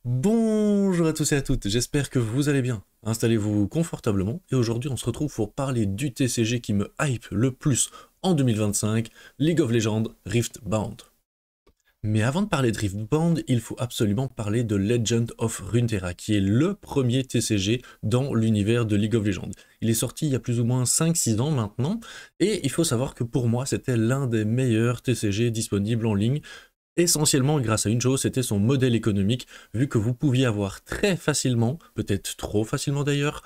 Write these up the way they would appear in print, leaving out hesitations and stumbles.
Bonjour à tous et à toutes, j'espère que vous allez bien. Installez-vous confortablement et aujourd'hui on se retrouve pour parler du TCG qui me hype le plus en 2025, League of Legends Riftbound. Mais avant de parler de Riftbound, il faut absolument parler de Legend of Runeterra, qui est le premier TCG dans l'univers de League of Legends. Il est sorti il y a plus ou moins 5-6 ans maintenant, et il faut savoir que pour moi c'était l'un des meilleurs TCG disponibles en ligne, essentiellement grâce à une chose, c'était son modèle économique, vu que vous pouviez avoir très facilement, peut-être trop facilement d'ailleurs,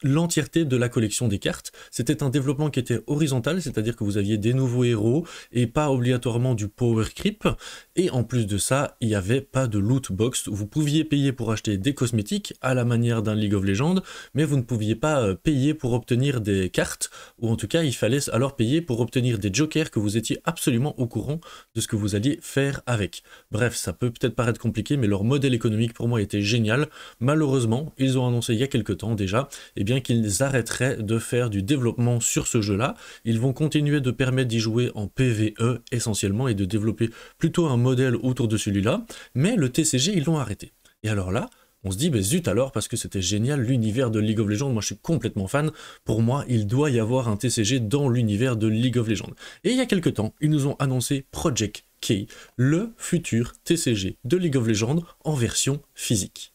l'entièreté de la collection des cartes. C'était un développement qui était horizontal, c'est-à-dire que vous aviez des nouveaux héros et pas obligatoirement du power creep. Et en plus de ça, il n'y avait pas de loot box. Vous pouviez payer pour acheter des cosmétiques à la manière d'un League of Legends, mais vous ne pouviez pas payer pour obtenir des cartes, ou en tout cas, il fallait alors payer pour obtenir des jokers que vous étiez absolument au courant de ce que vous alliez faire avec. Bref, ça peut peut-être paraître compliqué, mais leur modèle économique pour moi était génial. Malheureusement, ils ont annoncé il y a quelques temps déjà, bien qu'ils arrêteraient de faire du développement sur ce jeu-là. Ils vont continuer de permettre d'y jouer en PvE essentiellement et de développer plutôt un modèle autour de celui-là, mais le TCG, ils l'ont arrêté. Et alors là, on se dit, bah zut alors, parce que c'était génial, l'univers de League of Legends, moi je suis complètement fan, pour moi il doit y avoir un TCG dans l'univers de League of Legends. Et il y a quelques temps, ils nous ont annoncé Project K, le futur TCG de League of Legends en version physique.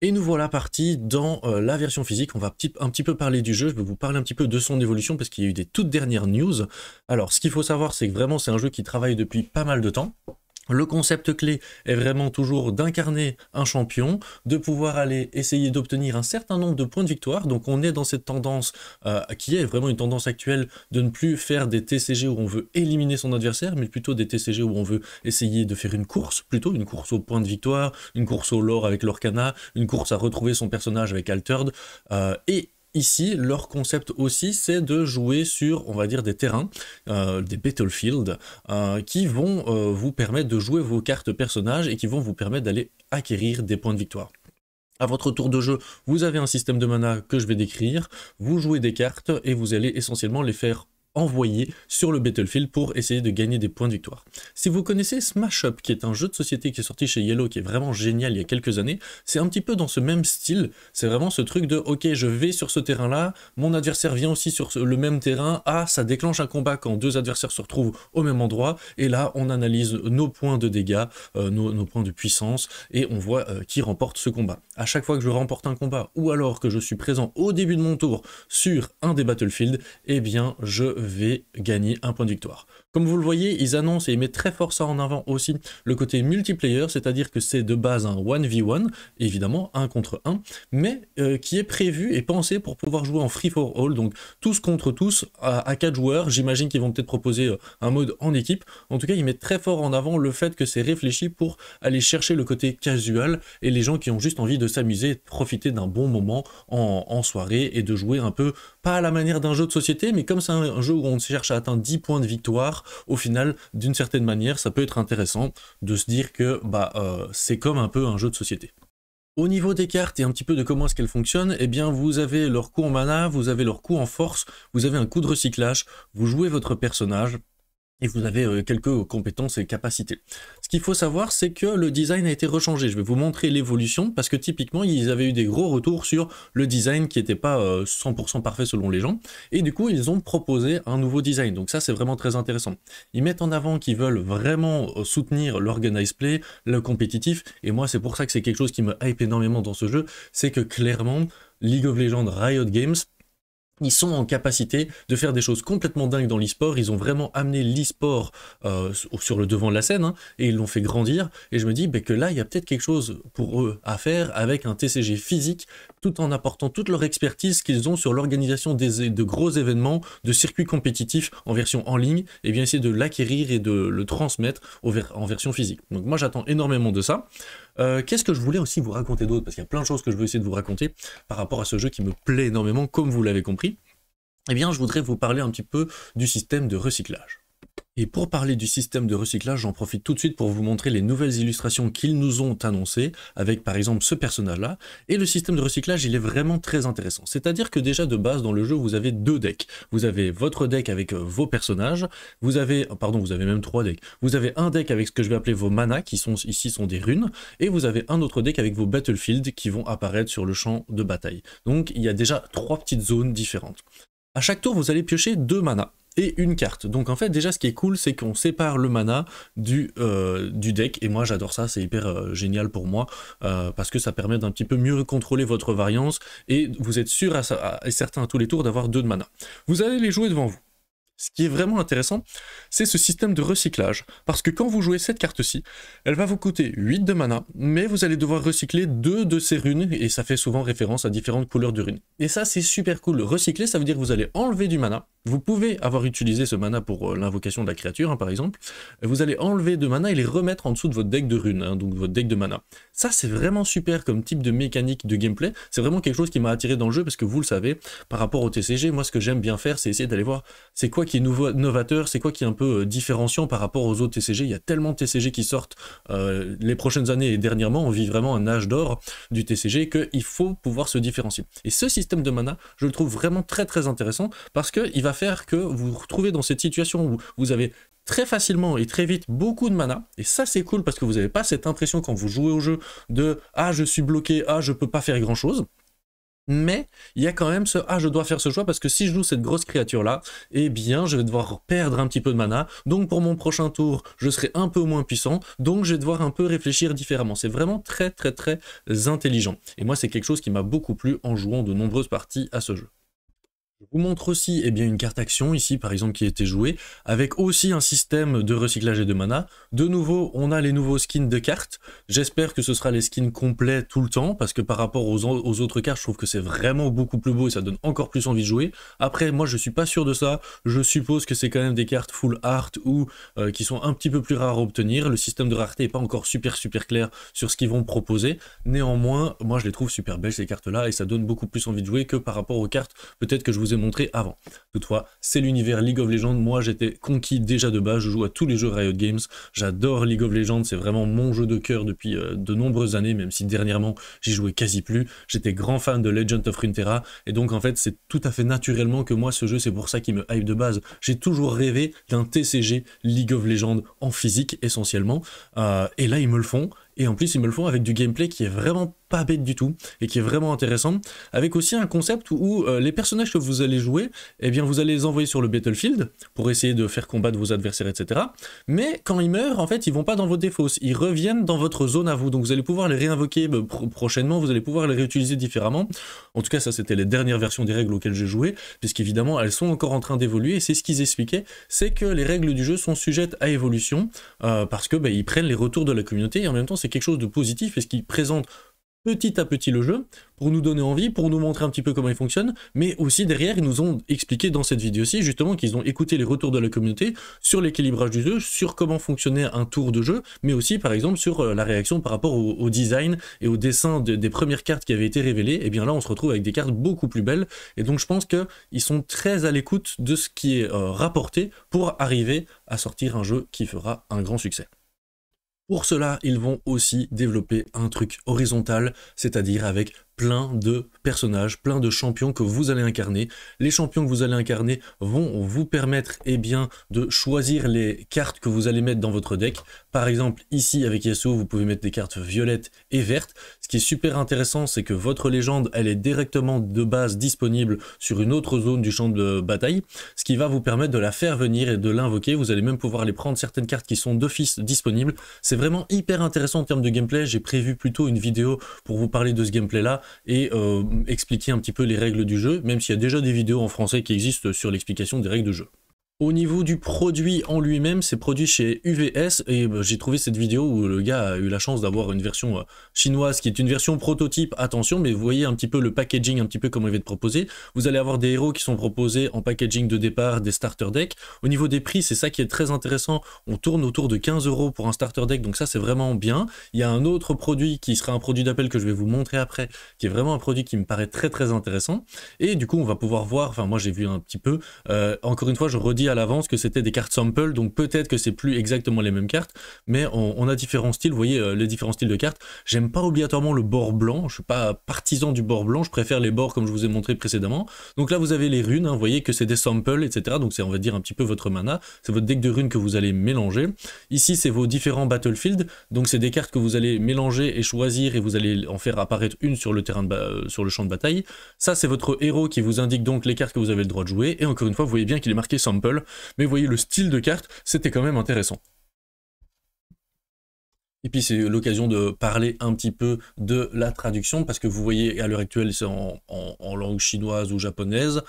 Et nous voilà partis dans la version physique. On va un petit peu parler du jeu, je vais vous parler un petit peu de son évolution parce qu'il y a eu des toutes dernières news. Alors ce qu'il faut savoir, c'est que vraiment c'est un jeu qui travaille depuis pas mal de temps. Le concept clé est vraiment toujours d'incarner un champion, de pouvoir aller essayer d'obtenir un certain nombre de points de victoire. Donc on est dans cette tendance qui est vraiment une tendance actuelle de ne plus faire des TCG où on veut éliminer son adversaire, mais plutôt des TCG où on veut essayer de faire une course, plutôt une course au point de victoire, une course au lore avec l'Orcana, une course à retrouver son personnage avec Altered, et ici, leur concept aussi, c'est de jouer sur, on va dire, des terrains, des battlefields, qui vont vous permettre de jouer vos cartes personnages et qui vont vous permettre d'aller acquérir des points de victoire. À votre tour de jeu, vous avez un système de mana que je vais décrire, vous jouez des cartes et vous allez essentiellement les faire envoyé sur le Battlefield pour essayer de gagner des points de victoire. Si vous connaissez Smash Up, qui est un jeu de société qui est sorti chez Yellow, qui est vraiment génial il y a quelques années, c'est un petit peu dans ce même style, c'est vraiment ce truc de ok, je vais sur ce terrain-là, mon adversaire vient aussi sur le même terrain, ah, ça déclenche un combat quand deux adversaires se retrouvent au même endroit, et là on analyse nos points de dégâts, nos points de puissance, et on voit qui remporte ce combat. À chaque fois que je remporte un combat, ou alors que je suis présent au début de mon tour sur un des Battlefields, eh bien je vais gagner un point de victoire. Comme vous le voyez, ils annoncent et ils mettent très fort ça en avant aussi le côté multiplayer, c'est-à-dire que c'est de base un 1v1, évidemment, 1 contre 1, mais qui est prévu et pensé pour pouvoir jouer en free for all, donc tous contre tous, à 4 joueurs. J'imagine qu'ils vont peut-être proposer un mode en équipe. En tout cas, ils mettent très fort en avant le fait que c'est réfléchi pour aller chercher le côté casual et les gens qui ont juste envie de s'amuser, de profiter d'un bon moment en soirée et de jouer un peu, pas à la manière d'un jeu de société, mais comme c'est un jeu où on cherche à atteindre 10 points de victoire, au final, d'une certaine manière, ça peut être intéressant de se dire que c'est comme un peu un jeu de société. Au niveau des cartes et un petit peu de comment est-ce qu'elles fonctionnent, eh bien vous avez leur coût en mana, vous avez leur coût en force, vous avez un coût de recyclage, vous jouez votre personnage, et vous avez quelques compétences et capacités. Ce qu'il faut savoir, c'est que le design a été rechangé. Je vais vous montrer l'évolution, parce que typiquement, ils avaient eu des gros retours sur le design qui n'était pas 100% parfait selon les gens, et du coup, ils ont proposé un nouveau design. Donc ça, c'est vraiment très intéressant. Ils mettent en avant qu'ils veulent vraiment soutenir l'organized play, le compétitif, et moi, c'est pour ça que c'est quelque chose qui me hype énormément dans ce jeu, c'est que clairement, League of Legends Riot Games, ils sont en capacité de faire des choses complètement dingues dans l'e-sport. Ils ont vraiment amené l'e-sport sur le devant de la scène, hein, et ils l'ont fait grandir. Et je me dis que là, il y a peut-être quelque chose pour eux à faire avec un TCG physique, tout en apportant toute leur expertise qu'ils ont sur l'organisation de gros événements, de circuits compétitifs en version en ligne, et bien essayer de l'acquérir et de le transmettre en version physique. Donc moi, j'attends énormément de ça. Qu'est-ce que je voulais aussi vous raconter d'autre? Parce qu'il y a plein de choses que je veux essayer de vous raconter par rapport à ce jeu qui me plaît énormément, comme vous l'avez compris. Eh bien, je voudrais vous parler un petit peu du système de recyclage. Et pour parler du système de recyclage, j'en profite tout de suite pour vous montrer les nouvelles illustrations qu'ils nous ont annoncées, avec par exemple ce personnage-là. Et le système de recyclage, il est vraiment très intéressant. C'est-à-dire que déjà de base, dans le jeu, vous avez deux decks. Vous avez votre deck avec vos personnages, vous avez même trois decks. Vous avez un deck avec ce que je vais appeler vos manas, qui sont ici sont des runes, et vous avez un autre deck avec vos battlefields qui vont apparaître sur le champ de bataille. Donc il y a déjà trois petites zones différentes. À chaque tour, vous allez piocher 2 manas et une carte. Donc en fait, déjà, ce qui est cool, c'est qu'on sépare le mana du deck. Et moi, j'adore ça, c'est hyper génial pour moi, parce que ça permet d'un petit peu mieux contrôler votre variance, et vous êtes sûr et certain à tous les tours d'avoir 2 de mana. Vous allez les jouer devant vous. Ce qui est vraiment intéressant, c'est ce système de recyclage, parce que quand vous jouez cette carte-ci, elle va vous coûter 8 de mana, mais vous allez devoir recycler 2 de ces runes, et ça fait souvent référence à différentes couleurs de runes. Et ça, c'est super cool. Recycler, ça veut dire que vous allez enlever du mana. Vous pouvez avoir utilisé ce mana pour l'invocation de la créature, hein, par exemple. Vous allez enlever de mana et les remettre en dessous de votre deck de runes, hein, donc votre deck de mana. Ça, c'est vraiment super comme type de mécanique de gameplay. C'est vraiment quelque chose qui m'a attiré dans le jeu, parce que vous le savez, par rapport au TCG, moi, ce que j'aime bien faire, c'est essayer d'aller voir c'est quoi qui est novateur, c'est quoi qui est un peu différenciant par rapport aux autres TCG. Il y a tellement de TCG qui sortent les prochaines années, et dernièrement, on vit vraiment un âge d'or du TCG, qu'il faut pouvoir se différencier. Et ce système de mana, je le trouve vraiment très très intéressant, parce qu'il va faire que vous vous retrouvez dans cette situation où vous avez très facilement et très vite beaucoup de mana, et ça c'est cool parce que vous n'avez pas cette impression quand vous jouez au jeu de « Ah, je suis bloqué, ah, je peux pas faire grand chose ». Mais il y a quand même ce « Ah, je dois faire ce choix parce que si je joue cette grosse créature-là, eh bien, je vais devoir perdre un petit peu de mana. Donc, pour mon prochain tour, je serai un peu moins puissant. Donc, je vais devoir un peu réfléchir différemment. » C'est vraiment très, très, très intelligent. Et moi, c'est quelque chose qui m'a beaucoup plu en jouant de nombreuses parties à ce jeu. Je vous montre aussi une carte action ici par exemple qui a été jouée avec aussi un système de recyclage et de mana. De nouveau on a les nouveaux skins de cartes, j'espère que ce sera les skins complets tout le temps parce que par rapport aux autres cartes je trouve que c'est vraiment beaucoup plus beau et ça donne encore plus envie de jouer. Après moi je suis pas sûr de ça, je suppose que c'est quand même des cartes full art ou qui sont un petit peu plus rares à obtenir, le système de rareté n'est pas encore super clair sur ce qu'ils vont proposer, néanmoins moi je les trouve super belles ces cartes là et ça donne beaucoup plus envie de jouer que par rapport aux cartes peut-être que je vous ai montré avant. Toutefois, c'est l'univers League of Legends, moi j'étais conquis déjà de base, je joue à tous les jeux Riot Games, j'adore League of Legends, c'est vraiment mon jeu de cœur depuis de nombreuses années, même si dernièrement j'y jouais quasi plus, j'étais grand fan de Legend of Runeterra, et donc en fait c'est tout à fait naturellement que moi ce jeu c'est pour ça qu'il me hype de base, j'ai toujours rêvé d'un TCG League of Legends en physique essentiellement, et là ils me le font, et en plus ils me le font avec du gameplay qui est vraiment pas bête du tout, et qui est vraiment intéressant, avec aussi un concept où les personnages que vous allez jouer, eh bien vous allez les envoyer sur le battlefield, pour essayer de faire combattre vos adversaires, etc. Mais quand ils meurent, en fait, ils vont pas dans vos défauts, ils reviennent dans votre zone à vous, donc vous allez pouvoir les réinvoquer prochainement, vous allez pouvoir les réutiliser différemment. En tout cas, ça c'était les dernières versions des règles auxquelles j'ai joué, puisqu'évidemment, elles sont encore en train d'évoluer, et c'est ce qu'ils expliquaient, c'est que les règles du jeu sont sujettes à évolution, parce que ils prennent les retours de la communauté, et en même temps, c'est quelque chose de positif, parce qu'ils présentent petit à petit le jeu, pour nous donner envie, pour nous montrer un petit peu comment il fonctionne, mais aussi derrière ils nous ont expliqué dans cette vidéo-ci justement qu'ils ont écouté les retours de la communauté sur l'équilibrage du jeu, sur comment fonctionnait un tour de jeu, mais aussi par exemple sur la réaction par rapport au design et au dessin des premières cartes qui avaient été révélées, et bien là on se retrouve avec des cartes beaucoup plus belles, et donc je pense qu'ils sont très à l'écoute de ce qui est rapporté pour arriver à sortir un jeu qui fera un grand succès. Pour cela, ils vont aussi développer un truc horizontal, c'est-à-dire avec plein de personnages, plein de champions que vous allez incarner. Les champions que vous allez incarner vont vous permettre de choisir les cartes que vous allez mettre dans votre deck. Par exemple, ici avec Yasuo, vous pouvez mettre des cartes violettes et vertes. Ce qui est super intéressant, c'est que votre légende, elle est directement de base disponible sur une autre zone du champ de bataille, ce qui va vous permettre de la faire venir et de l'invoquer. Vous allez même pouvoir aller prendre certaines cartes qui sont d'office disponibles. C'est vraiment hyper intéressant en termes de gameplay. J'ai prévu plutôt une vidéo pour vous parler de ce gameplay-là et expliquer un petit peu les règles du jeu, même s'il y a déjà des vidéos en français qui existent sur l'explication des règles de jeu. Au niveau du produit en lui-même, c'est produit chez UVS, et j'ai trouvé cette vidéo où le gars a eu la chance d'avoir une version chinoise qui est une version prototype, attention, mais vous voyez un petit peu le packaging, un petit peu comment il va être proposé. Vous allez avoir des héros qui sont proposés en packaging de départ, des starter decks. Au niveau des prix, c'est ça qui est très intéressant, on tourne autour de 15 € pour un starter deck, donc ça c'est vraiment bien. Il y a un autre produit qui sera un produit d'appel que je vais vous montrer après, qui est vraiment un produit qui me paraît très intéressant, et du coup on va pouvoir voir, enfin moi j'ai vu un petit peu, encore une fois je redis dit à l'avance que c'était des cartes sample, donc peut-être que c'est plus exactement les mêmes cartes, mais on a différents styles, vous voyez les différents styles de cartes. J'aime pas obligatoirement le bord blanc, je suis pas partisan du bord blanc, je préfère les bords comme je vous ai montré précédemment. Donc là vous avez les runes, hein, vous voyez que c'est des samples, etc. Donc c'est, on va dire, un petit peu votre mana, c'est votre deck de runes que vous allez mélanger. Ici c'est vos différents battlefields, donc c'est des cartes que vous allez mélanger et choisir et vous allez en faire apparaître une sur le terrain sur le champ de bataille. Ça c'est votre héros qui vous indique donc les cartes que vous avez le droit de jouer, et encore une fois vous voyez bien qu'il est marqué sample, mais vous voyez le style de carte, c'était quand même intéressant. Et puis c'est l'occasion de parler un petit peu de la traduction, parce que vous voyez à l'heure actuelle c'est en langue chinoise ou japonaise.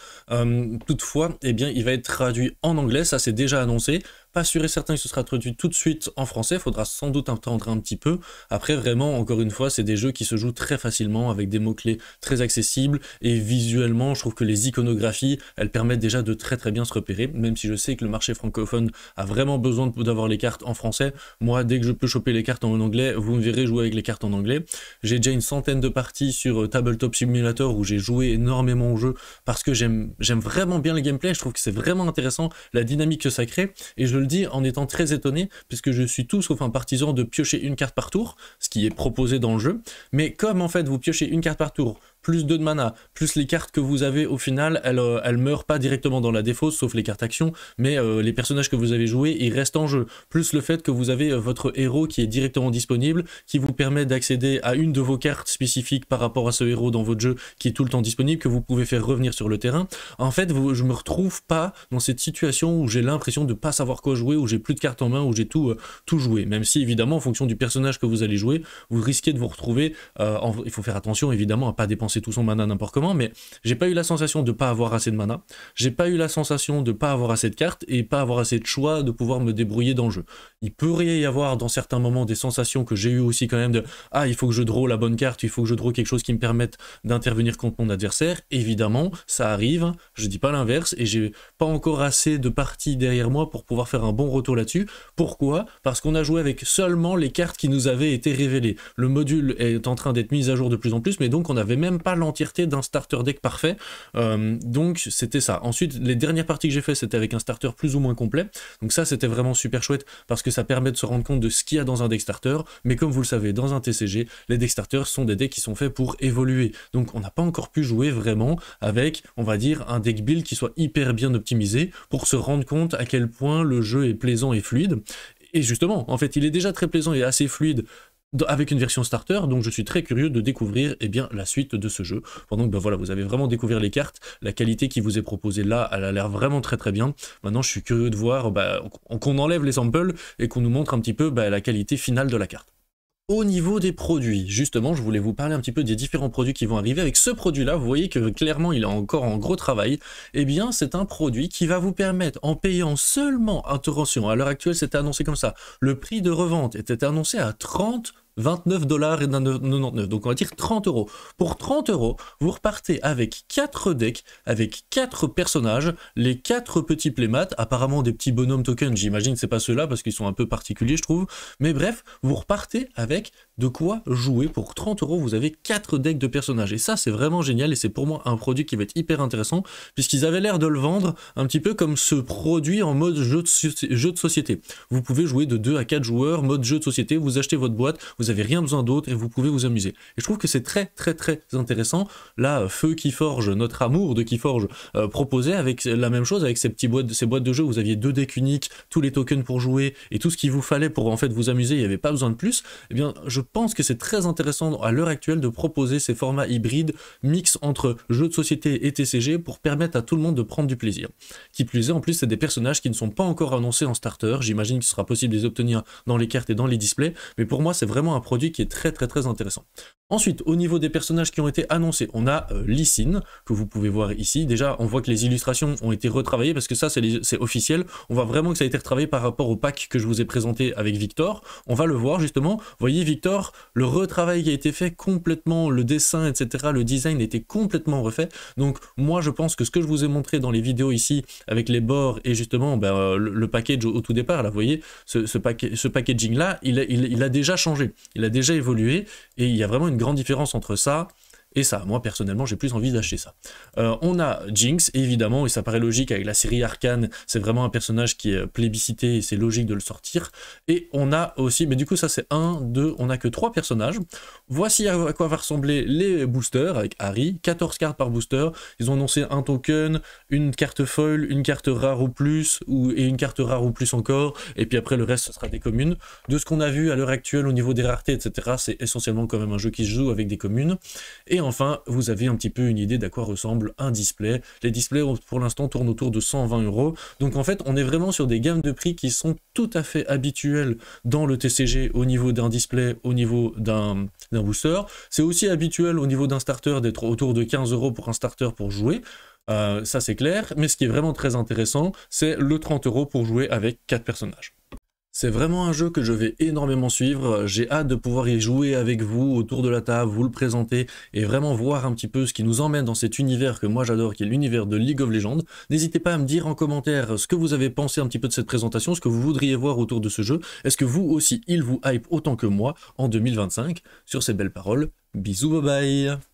Toutefois, eh bien, il va être traduit en anglais, ça c'est déjà annoncé. Pas sûr et certain que ce sera traduit tout de suite en français, il faudra sans doute attendre un petit peu. Après vraiment, encore une fois, c'est des jeux qui se jouent très facilement, avec des mots-clés très accessibles, et visuellement, je trouve que les iconographies, elles permettent déjà de très très bien se repérer, même si je sais que le marché francophone a vraiment besoin d'avoir les cartes en français. Moi, dès que je peux choper les cartes en anglais, vous me verrez jouer avec les cartes en anglais. J'ai déjà une centaine de parties sur Tabletop Simulator où j'ai joué énormément au jeu, parce que j'aime vraiment bien le gameplay, je trouve que c'est vraiment intéressant, la dynamique que ça crée, et je le dis en étant très étonné, puisque je suis tout sauf un partisan de piocher une carte par tour, ce qui est proposé dans le jeu, mais comme en fait vous piochez une carte par tour, plus 2 de mana, plus les cartes que vous avez au final, elles meurent pas directement dans la défausse, sauf les cartes actions, mais les personnages que vous avez joués, ils restent en jeu, plus le fait que vous avez votre héros qui est directement disponible, qui vous permet d'accéder à une de vos cartes spécifiques par rapport à ce héros dans votre jeu, qui est tout le temps disponible, que vous pouvez faire revenir sur le terrain. En fait, je me retrouve pas dans cette situation où j'ai l'impression de pas savoir quoi jouer, où j'ai plus de cartes en main, où j'ai tout joué, même si évidemment en fonction du personnage que vous allez jouer, vous risquez de vous retrouver, il faut faire attention évidemment à pas dépenser tout son mana n'importe comment, mais j'ai pas eu la sensation de pas avoir assez de mana, j'ai pas eu la sensation de pas avoir assez de cartes et pas avoir assez de choix de pouvoir me débrouiller dans le jeu. Il pourrait y avoir dans certains moments des sensations que j'ai eu aussi quand même de ah, il faut que je draw la bonne carte, il faut que je draw quelque chose qui me permette d'intervenir contre mon adversaire. Évidemment ça arrive, je dis pas l'inverse, et j'ai pas encore assez de parties derrière moi pour pouvoir faire un bon retour là-dessus. Pourquoi? Parce qu'on a joué avec seulement les cartes qui nous avaient été révélées. Le module est en train d'être mis à jour de plus en plus, mais donc on n'avait même pas l'entièreté d'un starter deck parfait, donc c'était ça. Ensuite, les dernières parties que j'ai fait, c'était avec un starter plus ou moins complet, donc ça c'était vraiment super chouette, parce que ça permet de se rendre compte de ce qu'il y a dans un deck starter, mais comme vous le savez, dans un TCG, les deck starters sont des decks qui sont faits pour évoluer, donc on n'a pas encore pu jouer vraiment avec, on va dire, un deck build qui soit hyper bien optimisé, pour se rendre compte à quel point le jeu est plaisant et fluide. Et justement, en fait, il est déjà très plaisant et assez fluide avec une version starter, donc je suis très curieux de découvrir bien la suite de ce jeu. Pendant que voilà, vous avez vraiment découvert les cartes, la qualité qui vous est proposée là, elle a l'air vraiment très très bien. Maintenant, je suis curieux de voir qu'on enlève les samples et qu'on nous montre un petit peu la qualité finale de la carte. Au niveau des produits, justement, je voulais vous parler un petit peu des différents produits qui vont arriver. Avec ce produit-là, vous voyez que clairement, il est encore en gros travail. Eh bien, c'est un produit qui va vous permettre, en payant seulement, attention, à l'heure actuelle, c'était annoncé comme ça, le prix de revente était annoncé à 29,99$, donc on va dire 30 €. Pour 30 €, vous repartez avec 4 decks, avec 4 personnages, les 4 petits playmats, apparemment des petits bonhommes tokens, j'imagine que c'est pas ceux-là parce qu'ils sont un peu particuliers je trouve, mais bref, vous repartez avec de quoi jouer. Pour 30 €, vous avez 4 decks de personnages, et ça c'est vraiment génial, et c'est pour moi un produit qui va être hyper intéressant, puisqu'ils avaient l'air de le vendre un petit peu comme ce produit en mode jeu de société. Vous pouvez jouer de 2 à 4 joueurs, mode jeu de société, vous achetez votre boîte, vous avez rien besoin d'autre et vous pouvez vous amuser. Et je trouve que c'est très très très intéressant. Là, Feu Keyforge, notre amour de Keyforge, proposait avec la même chose, avec ces boîtes de jeu, vous aviez 2 decks uniques, tous les tokens pour jouer et tout ce qu'il vous fallait pour en fait vous amuser, il n'y avait pas besoin de plus. Eh bien, je pense que c'est très intéressant à l'heure actuelle de proposer ces formats hybrides, mix entre jeux de société et TCG, pour permettre à tout le monde de prendre du plaisir. Qui plus est, en plus, c'est des personnages qui ne sont pas encore annoncés en starter. J'imagine qu'il sera possible de les obtenir dans les cartes et dans les displays, mais pour moi, c'est vraiment un produit qui est très très très intéressant. Ensuite, au niveau des personnages qui ont été annoncés, on a Lee Sin, que vous pouvez voir ici. Déjà, on voit que les illustrations ont été retravaillées, parce que ça, c'est officiel. On voit vraiment que ça a été retravaillé par rapport au pack que je vous ai présenté avec Victor. On va le voir, justement. Vous voyez, Victor, le retravail qui a été fait complètement, le dessin, etc., le design était complètement refait. Donc, moi, je pense que ce que je vous ai montré dans les vidéos ici, avec les bords et justement le package au tout départ, là, vous voyez, ce packaging-là, il a déjà changé. Il a déjà évolué, et il y a vraiment une grande différence entre ça et ça, moi personnellement, j'ai plus envie d'acheter ça. On a Jinx, évidemment, et ça paraît logique avec la série Arcane, c'est vraiment un personnage qui est plébiscité et c'est logique de le sortir. Et on a aussi, mais du coup ça c'est 1, 2, on a que 3 personnages. Voici à quoi va ressembler les boosters avec Harry, 14 cartes par booster. Ils ont annoncé un token, une carte foil, une carte rare ou plus, et une carte rare ou plus encore, et puis après le reste ce sera des communes. De ce qu'on a vu à l'heure actuelle au niveau des raretés, etc., c'est essentiellement quand même un jeu qui se joue avec des communes. Et enfin, vous avez un petit peu une idée d'à quoi ressemble un display. Les displays pour l'instant tournent autour de 120 €. Donc en fait, on est vraiment sur des gammes de prix qui sont tout à fait habituelles dans le TCG au niveau d'un display, au niveau d'un booster. C'est aussi habituel au niveau d'un starter d'être autour de 15 € pour un starter pour jouer. Ça c'est clair, mais ce qui est vraiment très intéressant, c'est le 30 € pour jouer avec 4 personnages. C'est vraiment un jeu que je vais énormément suivre, j'ai hâte de pouvoir y jouer avec vous autour de la table, vous le présenter et vraiment voir un petit peu ce qui nous emmène dans cet univers que moi j'adore, qui est l'univers de League of Legends. N'hésitez pas à me dire en commentaire ce que vous avez pensé un petit peu de cette présentation, ce que vous voudriez voir autour de ce jeu. Est-ce que vous aussi, il vous hype autant que moi en 2025? Sur ces belles paroles, bisous, bye bye!